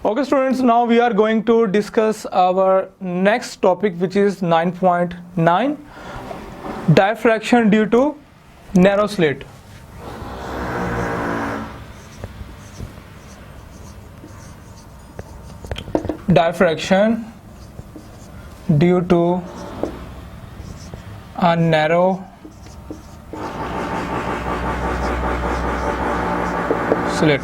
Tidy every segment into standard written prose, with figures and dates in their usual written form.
Okay students, now we are going to discuss our next topic, which is 9.9, diffraction due to narrow slit. Diffraction due to a narrow slit.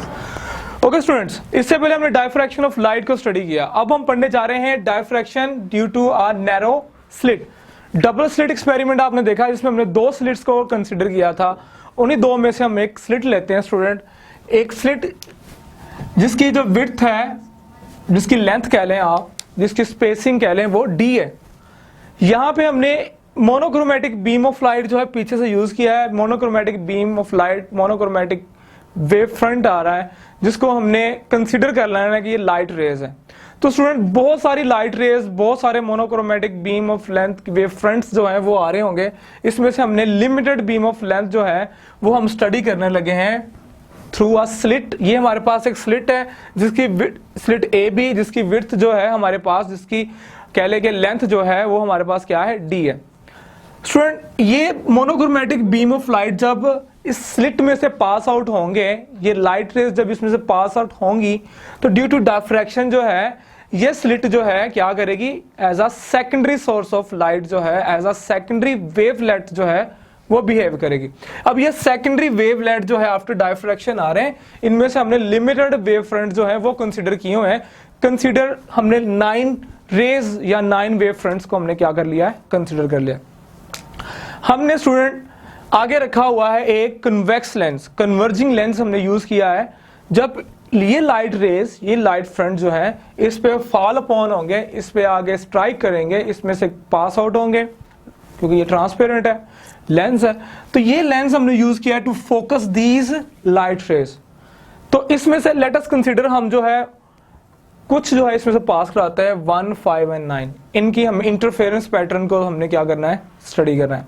Okay students, इससे पहले हमने diffraction of light को study किया। अब हम पढ़ने जा रहे हैं diffraction due to a narrow slit. Double slit experiment आपने देखा, जिसमें हमने दो स्लिट्स को कंसीडर किया था। उन्हीं दो में से हम एक स्लिट लेते हैं स्टूडेंट, एक स्लिट जिसकी जो विड्थ है, जिसकी लेंथ कह लें आप, जिसकी स्पेसिंग कह लें, वो डी है। यहाँ पे हमने मोनोक्रोमेटिक बीम ऑफ लाइट जो है पीछे से यूज किया है। Monochromatic beam of light, monochromatic wave front आ रहा है, जिसको हमने कंसीडर कर लेना है कि ये लाइट रेज है। तो स्टूडेंट बहुत सारी लाइट रेज, बहुत सारे monochromatic beam of length wave fronts जो हैं वो आ रहे होंगे। इसमें से हमने लिमिटेड बीम ऑफ लेंथ जो है वो हम स्टडी करने लगे हैं थ्रू अ स्लिट। ये हमारे पास एक स्लिट है जिसकी स्लिट ए बी, जिसकी विड्थ जो है हमारे पास, जिसकी कह ले के लेंथ जो है वो हमारे पास क्या है, डी है। स्टूडेंट ये मोनोक्रोमेटिक बीम ऑफ लाइट जब इस स्लिट में से पास आउट होंगे, ये लाइट रेज जब इसमें से पास आउट होंगी, तो ड्यू टू डायफ्रैक्शन जो है ये स्लिट जो है क्या करेगी, as a secondary source of light जो है, एज अ सेकेंडरी वेवलेट जो है वो बिहेव करेगी। अब ये सेकेंडरी वेवलेट जो है आफ्टर डायफ्रैक्शन आ रहे हैं, इनमें से हमने लिमिटेड वेव फ्रंट जो है वो कंसीडर किए हुए हैं। कंसीडर हमने 9 रेज या 9 वेव फ्रंट्स को हमने क्या कर लिया है, कंसीडर कर लिया। हमने स्टूडेंट आगे रखा हुआ है एक कन्वेक्स लेंस, कन्वर्जिंग लेंस हमने यूज किया है। जब ये लाइट रेज, ये लाइट फ्रंट जो है इस पे फॉल अपॉन होंगे, इस पे आगे स्ट्राइक करेंगे, इसमें से पास आउट होंगे, क्योंकि ये ट्रांसपेरेंट है, लेंस है। तो ये लेंस हमने यूज किया है to focus these light rays. तो इसमें से लेट अस कंसीडर, हम जो है कुछ जो है इसमें से पास कराता है 1, 5 एंड 9। इनकी हम इंटरफेरेंस पैटर्न को हमने क्या करना है, स्टडी करना है।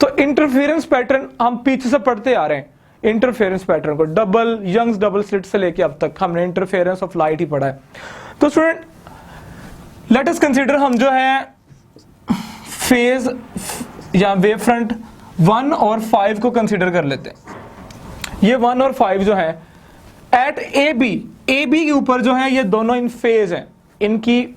तो इंटरफेरेंस पैटर्न हम पीछे से पढ़ते आ रहे हैं। इंटरफेरेंस पैटर्न को डबल यंग्स डबल स्लिट से लेके अब तक हमने इंटरफेरेंस ऑफ लाइट ही पढ़ा है। तो स्टूडेंट लेट अस कंसीडर, हम जो है फेज या वेव फ्रंट 1 और 5 को कंसीडर कर लेते हैं। ये 1 और 5 जो है एट ए बी के ऊपर जो है ये दोनों इन फेज हैं। इनकी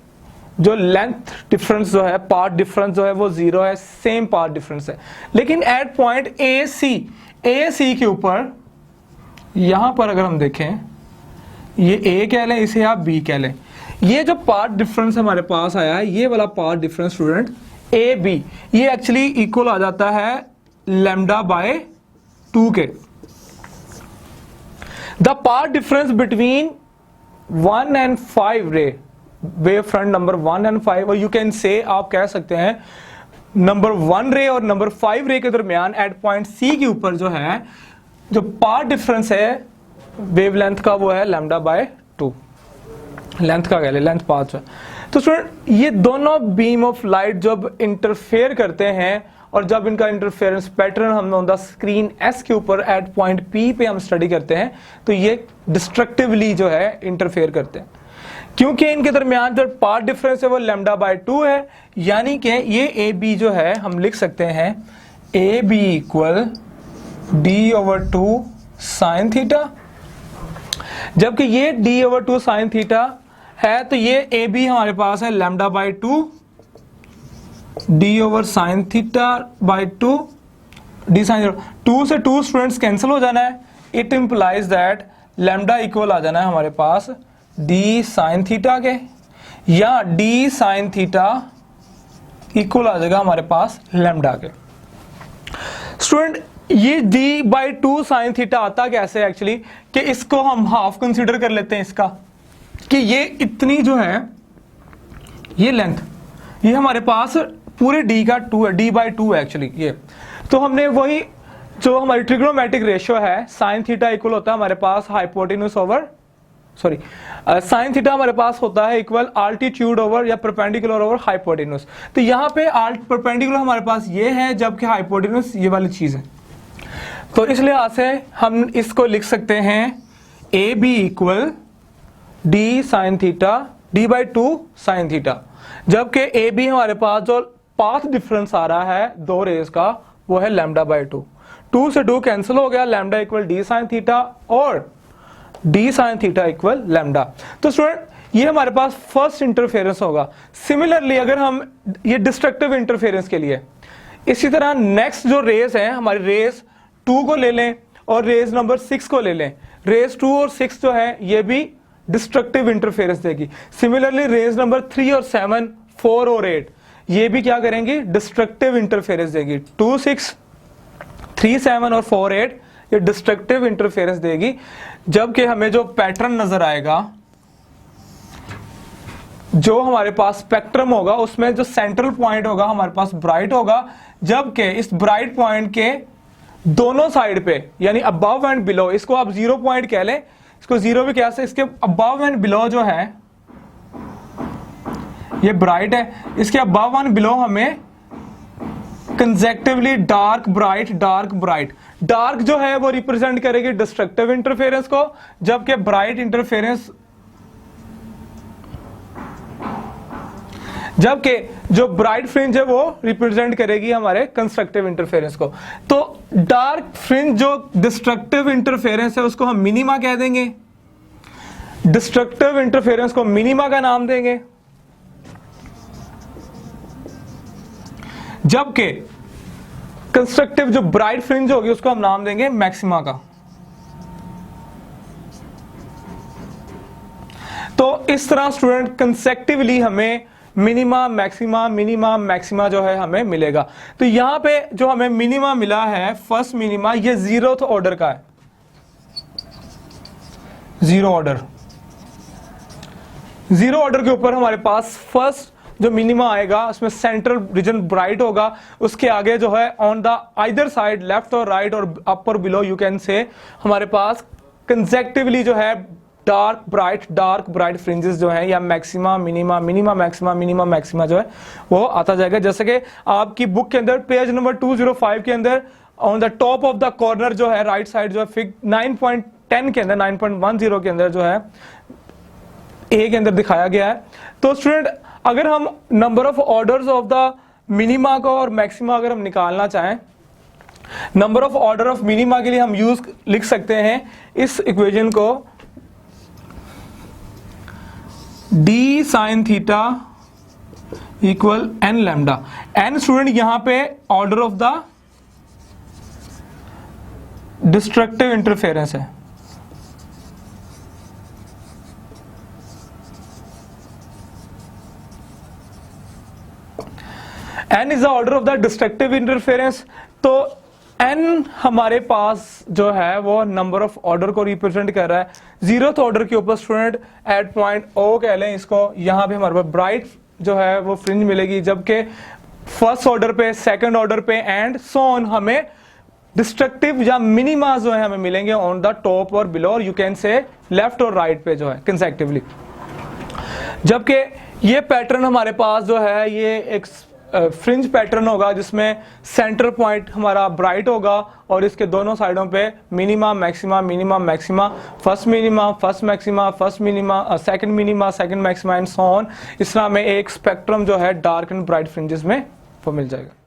जो लेंथ डिफरेंस जो है, पार्ट डिफरेंस जो है वो 0 है, सेम पार्ट डिफरेंस है। लेकिन एट पॉइंट ए सी के ऊपर, यहां पर अगर हम देखें, ये ए कह लें, इसे आप बी कह लें, ये जो पार्ट डिफरेंस हमारे पास आया है, ये वाला part difference student A B, ये एक्चुअली इक्वल आ जाता है लैम्डा बाय 2 के। The part difference between 1 and 5 ray, wave front number 1 and 5, और you can say, आप कह सकते हैं नंबर 1 रे और नंबर 5 रे के दरमियान एट पॉइंट सी के ऊपर जो है, जो पार्ट डिफरेंस है वेव लेंथ का, वो है लैम्डा बाय 2। लेंथ का कह ले, लेंथ पाथ है। तो स्टूडेंट ये दोनों बीम ऑफ लाइट जब इंटरफेयर करते हैं, और जब इनका इंटरफेरेंस पैटर्न हम ऑन द स्क्रीन एस के ऊपर एट पॉइंट पी पे हम स्टडी करते हैं, तो ये डिस्ट्रक्टिवली जो है इंटरफेयर करते हैं। क्योंकि इनके दरमियान जो पार्ट डिफरेंस है वो लैम्डा बाय 2 है, यानी कि ये ए बी जो है हम लिख सकते हैं A B equal d/2 sine theta. जबकि ये d/2 साइन थीटा है, तो ये ए बी हमारे पास है lambda by 2 d/sin theta by 2 d sin 2 से 2 स्टूडेंट्स कैंसिल हो जाना है। It implies that lambda equal आ जाना है हमारे पास d sin थीटा के, या d sin थीटा इक्वल आ जाएगा हमारे पास लैम्डा के। स्टूडेंट ये d/2 sin थीटा आता कैसे एक्चुअली, कि इसको हम हाफ कंसीडर कर लेते हैं इसका, कि ये इतनी जो है ये लेंथ, ये हमारे पास पूरे d का 2 है, d/2 है एक्चुअली ये। तो हमने वही जो हमारी ट्रिग्नोमेट्रिक रेशियो है, साइन थीटा इक्वल होता है हमारे पास hypotenuse over, sorry sine theta हमारे पास होता है इक्वल आल्टीट्यूड ओवर या परपेंडिकुलर ओवर हाइपोटेन्यूज। तो यहाँ पे परपेंडिकुलर हमारे पास ये है, जबकि हाइपोटेन्यूज ये वाली चीज है। तो इस लिहाज से हम इसको लिख सकते हैं A B equal D sine theta d/2 sine theta, जबकि ए बी हमारे पास जो पाथ डिफरेंस आ रहा है दो रेज का वो है λ/2। 2 से 2 कैंसिल हो गया, lambda equal D sine theta और D sine theta equal lambda. तो स्टूडेंट ये हमारे पास फर्स्ट इंटरफेरेंस होगा। सिमिलरली अगर हम ये डिस्ट्रक्टिव इंटरफेरेंस के लिए इसी तरह नेक्स्ट जो रेस है हमारी रेस 2 को ले लें और रेस नंबर 6 को ले लें। रेस 2 और 6 जो है ये भी डिस्ट्रक्टिव इंटरफेरेंस देगी। सिमिलरली रेस नंबर 3 और 7, 4 और 8 ये भी क्या करेंगी, डिस्ट्रक्टिव इंटरफेरेंस देगी। 2, 6, 3, 7 और 4, 8 ये डिस्ट्रक्टिव इंटरफेरेंस देगी। जबकि हमें जो पैटर्न नजर आएगा, जो हमारे पास स्पेक्ट्रम होगा उसमें जो सेंट्रल पॉइंट होगा हमारे पास ब्राइट होगा, जबकि इस ब्राइट पॉइंट के दोनों साइड पे यानी अबव एंड बिलो, इसको आप 0 पॉइंट कह लें, इसको 0 भी कह सकते, इसके अबव एंड बिलो जो है ये ब्राइट है, इसके अबव एंड बिलो हमें consecutively dark bright dark bright. Dark जो है वो रिप्रेजेंट करेगी डिस्ट्रक्टिव इंटरफेरेंस को, जबकि ब्राइट इंटरफेरेंस, जबकि जो ब्राइट फ्रिंज है वो रिप्रेजेंट करेगी हमारे कंस्ट्रक्टिव इंटरफेरेंस को। तो डार्क फ्रिंज जो डिस्ट्रक्टिव इंटरफेरेंस है उसको हम मिनिमा कह देंगे, डिस्ट्रक्टिव इंटरफेरेंस को मिनिमा का नाम देंगे, जबकि कंस्ट्रक्टिव जो ब्राइट फ्रिंज होगी उसको हम नाम देंगे मैक्सिमा का। तो इस तरह स्टूडेंट कंसेक्टिवली हमें मिनिमा मैक्सिमा जो है हमें मिलेगा। तो यहां पे जो हमें मिनिमा मिला है फर्स्ट मिनिमा, ये 0th ऑर्डर का है, 0 ऑर्डर। 0 ऑर्डर के ऊपर हमारे पास फर्स्ट जो मिनिमा आएगा उसमें सेंट्रल रीजन ब्राइट होगा, उसके आगे जो है on the either side left और राइट और अप और बिलो यू कैन से हमारे पास कंसेक्टिवली जो है डार्क ब्राइट फ्रिंजेस जो है या मैक्सिमा मिनिमा मैक्सिमा जो है वो आता जाएगा। जैसे कि आपकी बुक के अंदर पेज नंबर 205 के अंदर on the top of the corner जो है राइट साइड जो है फिग 9.10 के अंदर 9.10 के अंदर जो है ए के अंदर दिखाया गया है। तो स्टूडेंट अगर हम number of orders of the minima को और मैक्सिमा अगर हम निकालना चाहें, number of order of minima के लिए हम यूज लिख सकते हैं इस इक्वेशन को, D sine theta equal N lambda. N student यहां पे order of the destructive interference है, n is the order of the destructive interference. तो n हमारे पास जो है वो नंबर ऑफ ऑर्डर को रिप्रेजेंट कर रहा है। 0th ऑर्डर के ऊपर स्टूडेंट एट पॉइंट O कह लें इसको, यहां पे हमारे पास ब्राइट जो है वो फ्रिंज मिलेगी, जबकि फर्स्ट ऑर्डर पे, सेकंड ऑर्डर पे एंड सो ऑन हमें डिस्ट्रक्टिव या मिनिमा जो है हमें मिलेंगे ऑन द टॉप और बिलो और यू कैन से लेफ्ट और राइट पे जो है कंसेक्टिवली। जबकि ये पैटर्न हमारे पास जो है ये एक फ्रिंज पैटर्न होगा जिसमें सेंटर पॉइंट हमारा ब्राइट होगा और इसके दोनों साइडों पे minima maxima, first minima first maxima, first minima second maxima and so on. इस तरह में एक स्पेक्ट्रम जो है डार्क एंड ब्राइट फ्रिंजेस में वो मिल जाएगा।